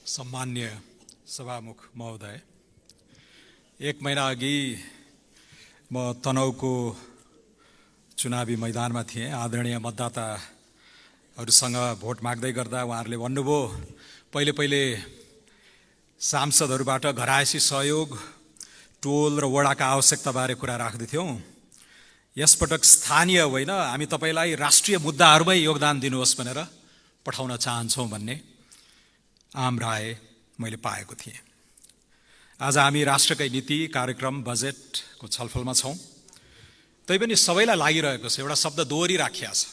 सम्मान्य सभामुख महोदय, एक महिना अघि म तनहुको चुनावी मैदानमा थिएँ। आदरणीय मतदाताहरूसँग भोट माग्दै गर्दा उहाँहरूले भन्नुभयो, पहिले सांसदहरूबाट घरायसी सहयोग, टोल र वडाका आवश्यकताबारे कुरा राख्दै थियौँ। यसपटक स्थानीय होइन, हामी तपाईलाई राष्ट्रिय मुद्दाहरूमै योगदान दिनुहोस् भनेर पठाउन चाहन्छौँ भन्ने आम राय मैले पाएको थिएँ। आज हामी राष्ट्रकै नीति, कार्यक्रम, बजेटको छलफलमा छौँ। तैपनि सबैलाई लागिरहेको छ, एउटा शब्द दोहोरी राखिया छ।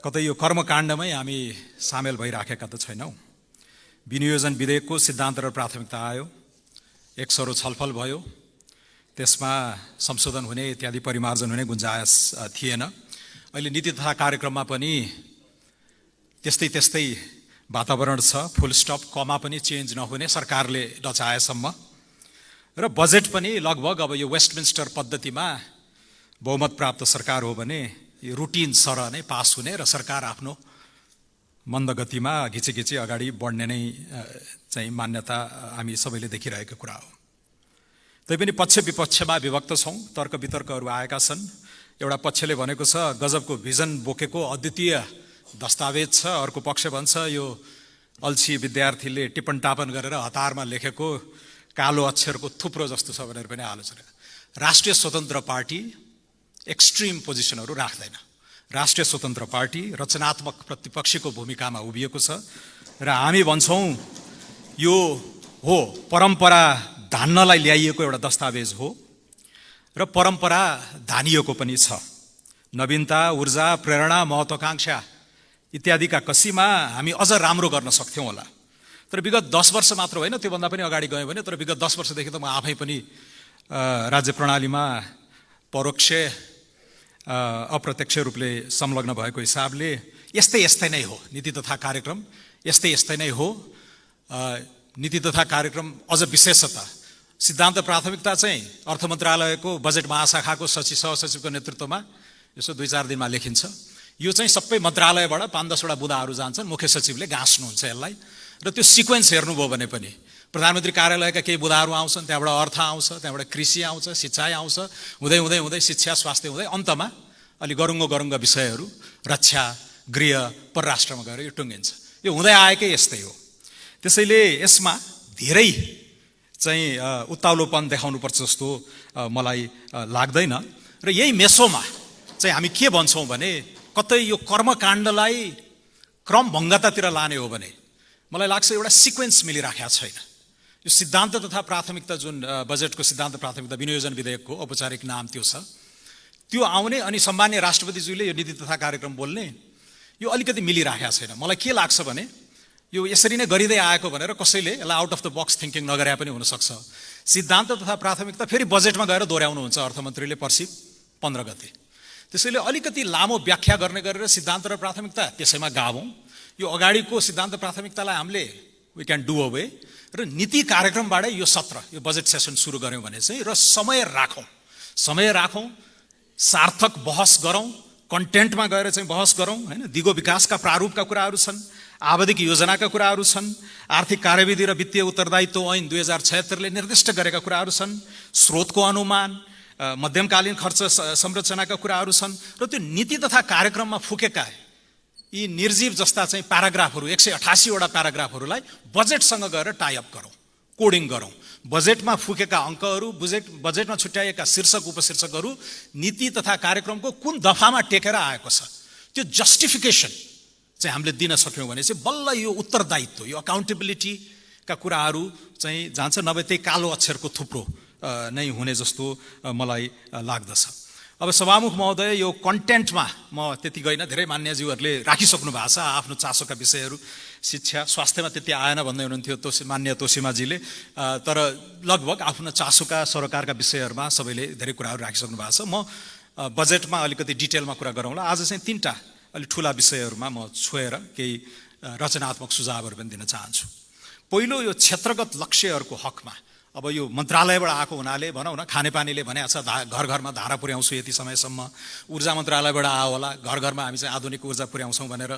कतै यो कर्मकाण्डमै हामी सामेल भइराखेका त छैनौँ। विनियोजन विधेयकको सिद्धान्त र प्राथमिकता आयो, एक सरो छलफल भयो, त्यसमा संशोधन हुने इत्यादि परिमार्जन हुने गुन्जायस थिएन। अहिले नीति तथा कार्यक्रममा पनि त्यस्तै वातावरण छ। फुल स्टप, कमा पनि चेन्ज नहुने सरकारले नचाहेसम्म। र बजेट पनि लगभग अब यो वेस्टमिन्स्टर पद्धतिमा बहुमत प्राप्त सरकार हो भने यो रुटिन सरह नै पास हुने र सरकार आफ्नो मन्दगतिमा घिचिघिची अगाडि बढ्ने नै चाहिँ मान्यता हामी सबैले देखिरहेको कुरा हो। तैपनि पक्ष विपक्षमा विभक्त छौँ, तर्क वितर्कहरू आएका छन्। एउटा पक्षले भनेको छ गजबको भिजन बोकेको अद्वितीय दस्तावेज छ, अर्को पक्ष भन्छ यो अल्छी विद्यार्थीले टिप्पण टापन गरेर हतारमा लेखेको कालो अक्षरको थुप्रो जस्तो छ भनेर पनि आलोचना। राष्ट्रिय स्वतन्त्र पार्टी एक्सट्रिम पोजिसनहरू राख्दैन। राष्ट्रिय स्वतन्त्र पार्टी रचनात्मक प्रतिपक्षीको भूमिकामा उभिएको छ र हामी भन्छौँ यो हो परम्परा धान्नलाई ल्याइएको एउटा दस्तावेज हो र परम्परा धानिएको पनि छ। नवीनता, ऊर्जा, प्रेरणा, महत्वाकांक्षा इत्यादिका कसीमा हामी अझ राम्रो गर्न सक्थ्यौँ होला। तर विगत 10 वर्ष मात्र होइन, त्योभन्दा पनि अगाडि गयो भने, तर विगत 10 वर्षदेखि त म आफै पनि राज्य प्रणालीमा परोक्ष अप्रत्यक्ष रूपले संलग्न भएको हिसाबले यस्तै नै हो नीति तथा कार्यक्रम, यस्तै नै हो। नीति तथा कार्यक्रम अझ विशेषतः सिद्धान्त प्राथमिकता चाहिँ अर्थ मन्त्रालयको बजेट महाशाखाको सहसचिवको नेतृत्वमा यसो 2-4 दिनमा लेखिन्छ। यो चाहिँ सबै मन्त्रालयबाट 5-10 वटा बुदाहरू जान्छन्, मुख्य सचिवले गाँस्नुहुन्छ यसलाई। र त्यो सिक्वेन्स हेर्नुभयो भने पनि प्रधानमन्त्री कार्यालयका केही बुदाहरू आउँछन्, त्यहाँबाट अर्थ आउँछ, त्यहाँबाट कृषि आउँछ, सिँचाइ आउँछ, हुँदै शिक्षा, स्वास्थ्य हुँदै अन्तमा अलि गरुङ्गो विषयहरू रक्षा, गृह, परराष्ट्रमा गएर यो टुङ्गिन्छ। यो हुँदै आएकै यस्तै हो। त्यसैले यसमा धेरै चाहिँ उत्ताउलोपन देखाउनुपर्छ जस्तो मलाई लाग्दैन। र यही मेसोमा चाहिँ हामी के भन्छौँ भने कतै यो कर्मकाण्डलाई क्रमभङ्गतातिर लाने हो भने मलाई लाग्छ एउटा सिक्वेन्स मिलिराखेको छैन। यो सिद्धान्त तथा प्राथमिकता, जुन बजेटको सिद्धान्त प्राथमिकता विनियोजन विधेयकको औपचारिक नाम त्यो छ, त्यो आउने अनि सम्मान्य राष्ट्रपतिज्यूले यो नीति तथा कार्यक्रम बोल्ने, यो अलिकति मिलिराखेको छैन। मलाई के लाग्छ भने यो यसरी नै गरिँदै आएको भनेर कसैले यसलाई out of the box thinking नगरे पनि हुनसक्छ। सिद्धान्त तथा प्राथमिकता फेरि बजेटमा गएर दोहोऱ्याउनुहुन्छ अर्थमन्त्रीले पर्सि 15 गते। त्यसैले अलिकति लामो व्याख्या गर्ने गरेर सिद्धान्त र प्राथमिकता त्यसैमा गाभौँ। यो अगाडिको सिद्धान्त प्राथमिकतालाई हामीले वी क्यान डु अवे र नीति कार्यक्रमबाटै यो सत्र, यो बजेट सेसन सुरु गऱ्यौँ भने चाहिँ र समय राखौँ, सार्थक बहस गरौँ, कन्टेन्टमा गएर चाहिँ बहस गरौँ हैन। दिगो विकासका प्रारूपका कुराहरू छन्, आवधिक योजनाका कुराहरू छन्, आर्थिक कार्यविधि र वित्तीय उत्तरदायित्व ऐन 2076ले निर्दिष्ट गरेका कुराहरू छन्, स्रोतको अनुमान, मध्यमकालीन खर्च संरचनाका कुराहरू छन्। र त्यो नीति तथा कार्यक्रममा फुकेका यी निर्जीव जस्ता चाहिँ प्याराग्राफहरू, 188 वटा प्याराग्राफहरूलाई बजेटसँग गएर टाइअप गरौँ, कोडिङ गरौँ। बजेटमा फुकेका अङ्कहरू, बजेटमा छुट्याइएका शीर्षक उपशीर्षकहरू नीति तथा कार्यक्रमको कुन दफामा टेकेर आएको छ, त्यो जस्टिफिकेसन चाहिँ हामीले दिन सक्यौँ भने चाहिँ बल्ल यो उत्तरदायित्व, यो अकाउन्टेबिलिटीका कुराहरू चाहिँ जान्छ, नभए त्यही कालो अक्षरको थुप्रो नै हुने जस्तो मलाई लाग्दछ। अब सभामुख महोदय, यो कन्टेन्टमा म त्यति गइन, धेरै मान्यज्यूहरूले राखिसक्नु भएको छ आफ्नो चासोका विषयहरू। शिक्षा, स्वास्थ्यमा त्यति आएन भन्दै हुनुहुन्थ्यो मान्य तोसीमाजीले, तर लगभग आफ्नो चासोका सरकारका विषयहरूमा सबैले धेरै कुराहरू राखिसक्नु भएको छ। म बजेटमा अलिकति डिटेलमा कुरा गरौँला। आज चाहिँ 3टा अलिक ठुला विषयहरूमा म छोएर केही रचनात्मक सुझावहरू पनि दिन चाहन्छु। पहिलो, यो क्षेत्रगत लक्ष्यहरूको हकमा अब यो मन्त्रालयबाट आएको हुनाले भनौँ न, खानेपानीले भनेको छ घर घरमा धारा पुर्याउँछु यति समयसम्म, ऊर्जा मन्त्रालयबाट आयो होला घर घरमा हामी चाहिँ आधुनिक ऊर्जा पुर्याउँछौँ भनेर,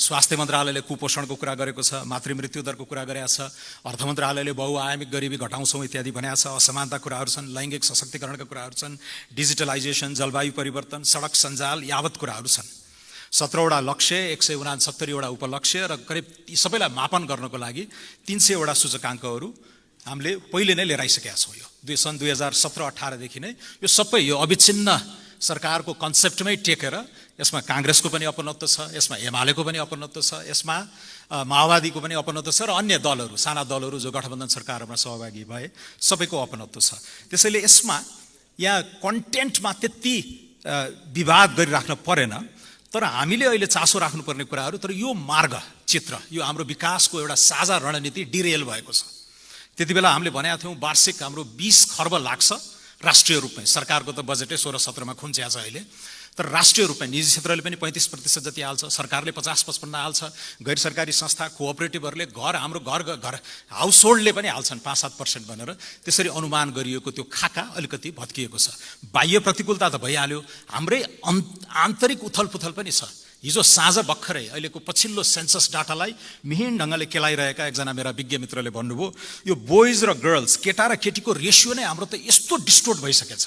स्वास्थ्य मन्त्रालयले कुपोषणको कुरा गरेको छ, मातृमृत्यु दरको कुरा गरेको छ, अर्थ मन्त्रालयले बहुआयामिक गरिबी घटाउँछौँ इत्यादि भनेको छ, असमानता कुराहरू छन्, लैङ्गिक सशक्तिकरणका कुराहरू छन्, डिजिटलाइजेसन, जलवायु परिवर्तन, सडक सञ्जाल यावत कुराहरू छन्। 17वटा लक्ष्य, 169वटा उपलक्ष्य र करिब यी सबैलाई मापन गर्नको लागि 300वटा सूचकाङ्कहरू हामीले पहिले नै लिएर आइसकेका छौँ। यो सन् 2017-18देखि नै यो सबै यो अविच्छिन्न सरकारको कन्सेप्टमै टेकेर यसमा काङ्ग्रेसको पनि अपनत्व छ, यसमा एमालेको पनि अपनत्व छ, यसमा माओवादीको पनि अपनत्व छ र अन्य दलहरू, साना दलहरू जो गठबन्धन सरकारमा सहभागी भए सबैको अपनत्व छ। त्यसैले यसमा यहाँ कन्टेन्टमा त्यति विवाद गरिराख्न परेन, तर हामीले अहिले चासो राख्नुपर्ने कुराहरू, तर यो मार्ग चित्र, यो हाम्रो विकासको एउटा साझा रणनीति डिरेल भएको छ। त्यति बेला हामीले भनेका थियौँ वार्षिक हाम्रो 20 खर्ब लाग्छ राष्ट्रिय रूपमै, सरकारको त बजेटै 16-17मा खुम्च्या छ अहिले, तर राष्ट्रिय रूपमै निजी क्षेत्रले पनि 35% जति हाल्छ, सरकारले 50-55 हाल्छ, गैर सरकारी संस्था कोअपरेटिभहरूले हाम्रो घर हाउस होल्डले पनि हाल्छन् 5-7% भनेर, त्यसरी अनुमान गरिएको त्यो खाका अलिकति भत्किएको छ। बाह्य प्रतिकूलता त भइहाल्यो, हाम्रै आन्तरिक उथलपुथल पनि छ। हिजो साँझ भर्खरै अहिलेको पछिल्लो सेन्सस डाटालाई मिहिन ढङ्गले केलाइरहेका एकजना मेरा विज्ञ मित्रले भन्नुभयो, यो बोइज र गर्ल्स, केटा र केटीको रेसियो नै हाम्रो त यस्तो डिस्टोर्ट भइसकेछ।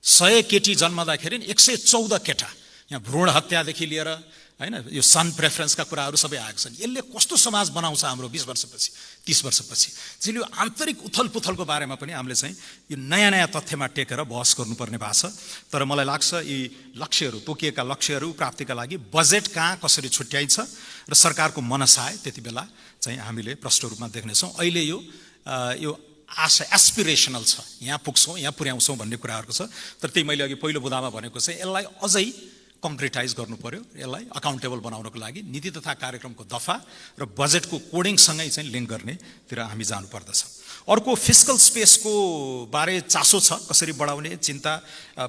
100 केटी जन्मदाखेरि 114 केटा, यहाँ भ्रूण हत्यादेखि लिएर हैन यो सन प्रेफरेन्सका कुराहरू सबै आएको छन्। यसले कस्तो समाज बनाउँछ हाम्रो 20 वर्षपछि 30 वर्षपछि। त्यसैले यो आन्तरिक उथलपुथलको बारेमा पनि हामीले चाहिँ यो नयाँ नयाँ तथ्यमा टेकेर बहस गर्नुपर्ने भएको छ। तर मलाई लाग्छ यी लक्ष्यहरू, तोकिएका लक्ष्यहरू प्राप्तिका लागि बजेट कहाँ कसरी छुट्याइन्छ र सरकारको मनसाय त्यति बेला चाहिँ हामीले प्रष्ट रूपमा देख्नेछौँ। अहिले यो आशा एस्पिरेसनल छ, यहाँ पुग्छौँ यहाँ पुर्याउँछौँ भन्ने कुराहरूको छ, तर त्यही मैले अघि पहिलो बुदामा भनेको चाहिँ यसलाई अझै कङ्क्रिटाइज गर्नु पर्यो, यसलाई अकाउन्टेबल बनाउनको लागि नीति तथा कार्यक्रमको दफा र बजेटको कोडिङसँगै चाहिँ लिङ्क गर्नेतिर हामी जानुपर्दछ। अर्को फिस्कल स्पेसको बारे चासो छ, कसरी बढाउने चिन्ता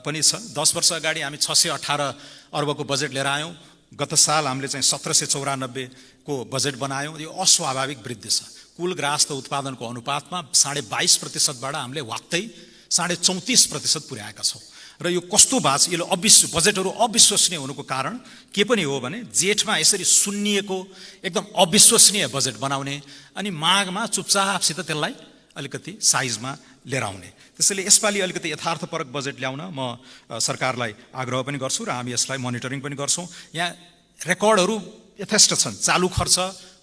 पनि छ। 10 वर्ष अगाडि हामी 618 अर्बको बजेट लिएर आयौँ, गत साल हामीले चाहिँ 1794 को बजेट बनायौँ। यो अस्वाभाविक वृद्धि छ। कुल ग्राहस्थ उत्पादनको अनुपातमा 22.5%बाट हामीले वात्तै 34.5% पुर्याएका छौँ। र यो कस्तो बाछ, यो बजेटहरू अविश्वसनीय हुनुको कारण के पनि हो भने जेठमा यसरी सुन्निएको एकदम अविश्वसनीय बजेट बनाउने अनि माघमा चुपचापसित त्यसलाई अलिकति साइजमा लिएर आउने। त्यसैले यसपालि अलिकति यथार्थपरक बजेट ल्याउन म सरकारलाई आग्रह पनि गर्छु र हामी यसलाई मोनिटरिङ पनि गर्छौँ। यहाँ रेकर्डहरू यथेष्ट छन्। चालु खर्च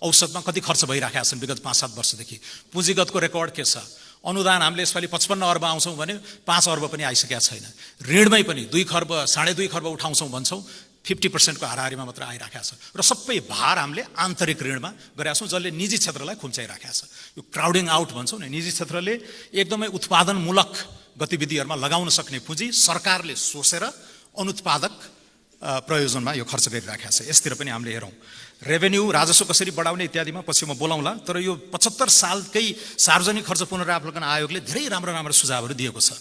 औसतमा कति खर्च भइराखेका छन् विगत 5-7 वर्षदेखि। पुँजीगतको रेकर्ड के छ? अनुदान हामीले यसपालि 55 अर्ब आउँछौँ भने 5 अर्ब पनि आइसकेका छैन। ऋणमै पनि 2 खर्ब 2.5 खर्ब उठाउँछौँ भन्छौँ, 50% को हाराहारीमा मात्र आइराखेको छ। र सबै भार हामीले आन्तरिक ऋणमा गरेका छौँ, जसले निजी क्षेत्रलाई खुम्चाइराखेको छ। यो क्राउडिङ आउट भन्छौँ नि, निजी क्षेत्रले एकदमै उत्पादनमूलक गतिविधिहरूमा लगाउन सक्ने पुँजी सरकारले सोचेर अनुत्पादक प्रयोजनमा यो खर्च गरिराखेको छ। यसतिर पनि हामीले हेरौँ। रेभेन्यू राजस्व कसरी बढाउने इत्यादिमा पछि म बोलाउँला। तर यो 75 सालकै सार्वजनिक खर्च पुनरावलोकन आयोगले धेरै राम्रो सुझावहरू दिएको छ।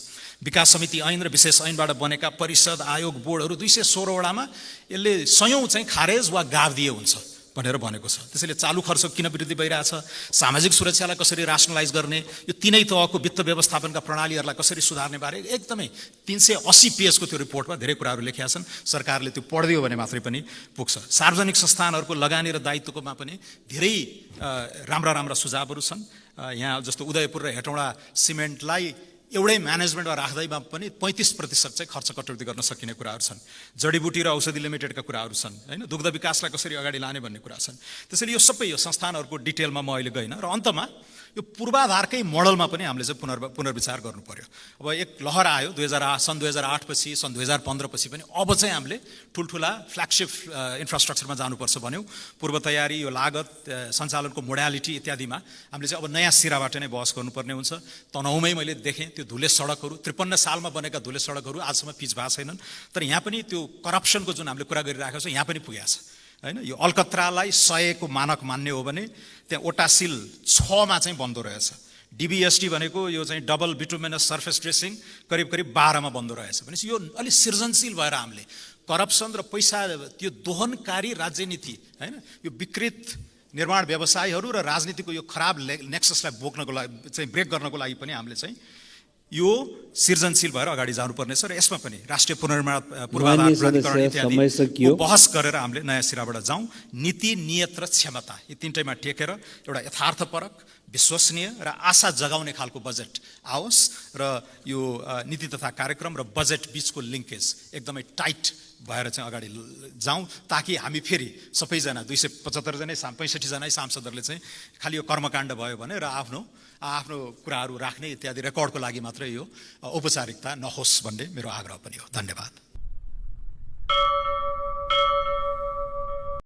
विकास समिति ऐन र विशेष ऐनबाट बनेका परिषद आयोग बोर्डहरू 216वटामा यसले सयौं चाहिँ खारेज वा गाव दिए हुन्छ भनेर भनेको छ। त्यसैले चालु खर्च किन वृद्धि भइरहेछ, सामाजिक सुरक्षालाई कसरी रासनलाइज गर्ने, यो तीनै तहको वित्त व्यवस्थापनका प्रणालीहरूलाई कसरी सुधार्ने बारे एकदमै 380 पेजको त्यो रिपोर्टमा धेरै कुराहरू लेखेका छन्। सरकारले त्यो पढ्दियो भने मात्रै पनि पुग्छ। सार्वजनिक संस्थानहरूको लगानी र दायित्वकोमा पनि धेरै राम्रा सुझावहरू छन्। यहाँ जस्तो उदयपुर र हेटौँडा सिमेन्टलाई एउटै म्यानेजमेन्टमा राख्दैमा पनि 35% चाहिँ खर्च कटौती गर्न सकिने कुराहरू छन्। जडीबुटी र औषधि लिमिटेडका कुराहरू छन् हैन, दुग्ध विकासलाई कसरी अगाडि लाने भन्ने कुरा छन्। त्यसैले यो सबै यो संस्थानहरूको डिटेलमा म अहिले गइन र अन्तमा यो पूर्वाधारकै मोडलमा पनि हामीले चाहिँ पुनर्विचार गर्नु पर्यो। अब एक लहर आयो सन् 2008 पछि, सन् 2015 पछि पनि अब चाहिँ हामीले ठुल्ठुला फ्ल्यागशिप इन्फ्रास्ट्रक्चरमा जानुपर्छ भन्यौँ। पूर्व तयारी, यो लागत, सञ्चालनको मोडालिटी इत्यादिमा हामीले चाहिँ अब नयाँ सिराबाट नै बहस गर्नुपर्ने हुन्छ। तनहुमै मैले देखेँ त्यो धुले सडकहरू 53 सालमा बनेका धुले सडकहरू आजसम्म पिच भएको छैनन्। तर यहाँ पनि त्यो करप्सनको जुन हामीले कुरा गरिरहेको छ यहाँ पनि पुगेको छ हैन। यो अलकत्रालाई 100 को मानक मान्ने हो भने त्यहाँ ओटासिल 6 मा चाहिँ बन्दो रहेछ। डीबीएसटी भनेको यो चाहिँ डबल बिटुमिनस सर्फेस ड्रेसिङ करिब 12 मा बन्दो रहेछ। भनेपछि यो अलि सृजनशील भएर हामीले करप्सन र पैसा त्यो दोहनकारी राजनीति हैन, यो विकृत निर्माण व्यवसायीहरू र राजनीतिको यो खराब नेक्ससलाई बोक्नको लागि चाहिँ ब्रेक गर्नको लागि पनि हामीले चाहिँ यो सृजनशील भएर अगाडि जानुपर्नेछ र यसमा पनि राष्ट्रिय पुनर्निर्माण पूर्वाधार प्राधिकरण इत्यादि बहस गरेर हामीले नयाँ सिराबाट जाउँ। नीति, नियत र क्षमता यी तीनटैमा टेकेर एउटा यथार्थपरक, विश्वसनीय र आशा जगाउने खालको बजेट आओस् र यो नीति तथा कार्यक्रम र बजेट बीचको लिङ्केज एकदमै टाइट भएर चाहिँ अगाडि जाउँ, ताकि हामी फेरि सबैजना 275 जनै 65 जनै सांसदहरूले चाहिँ खालि यो कर्मकाण्ड भयो भने र आफ्नो कुराहरू राख्ने इत्यादि रेकर्डको लागि मात्रै यो औपचारिकता नहोस् भन्ने मेरो आग्रह पनि हो। धन्यवाद।